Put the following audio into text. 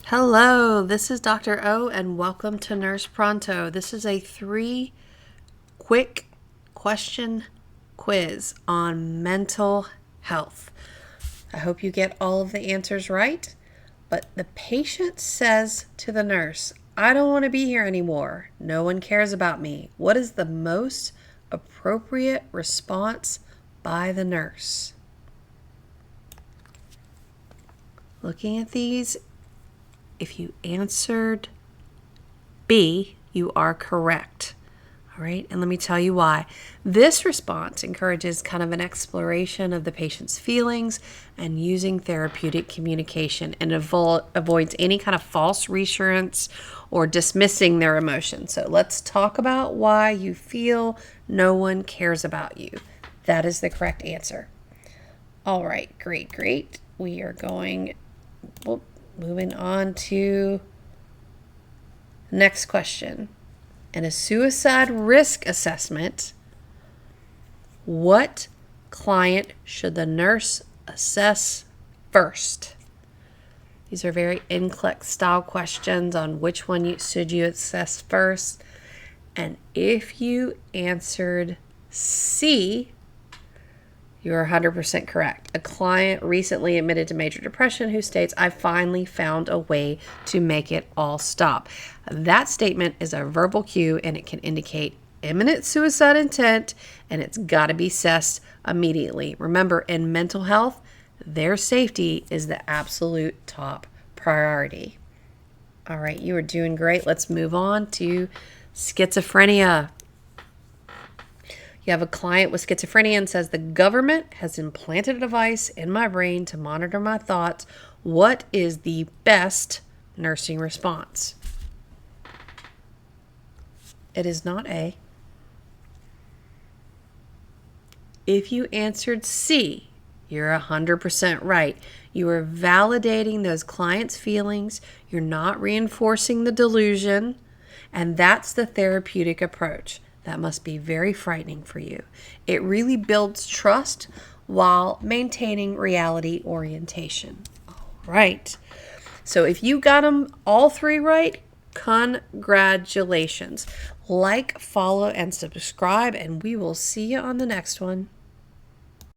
Hello, this is Dr. O and welcome to Nurse Pronto. This is a 3 quick question quiz on mental health. I hope you get all of the answers right, but the patient says to the nurse, "I don't want to be here anymore. No one cares about me." What is the most appropriate response by the nurse? Looking at these, if you answered B, you are correct. All right, and let me tell you why. This response encourages kind of an exploration of the patient's feelings and using therapeutic communication, and avoids any kind of false reassurance or dismissing their emotions. So let's talk about why you feel no one cares about you. That is the correct answer. All right, great. We are moving on to next question. In a suicide risk assessment, what client should the nurse assess first? These are very NCLEX style questions on which one should you assess first. And if you answered C, you're 100% correct. A client recently admitted to major depression who states, "I finally found a way to make it all stop." That statement is a verbal cue, and it can indicate imminent suicide intent, and it's got to be assessed immediately. Remember, in mental health, their safety is the absolute top priority. All right, you are doing great. Let's move on to schizophrenia. You have a client with schizophrenia and says, "The government has implanted a device in my brain to monitor my thoughts. What is the best nursing response?" It is not A. If you answered C, you're 100% right. You are validating those clients' feelings. You're not reinforcing the delusion. And that's the therapeutic approach. That must be very frightening for you. It really builds trust while maintaining reality orientation. All right. So if you got them all 3 right, congratulations. Like, follow, and subscribe, and we will see you on the next one.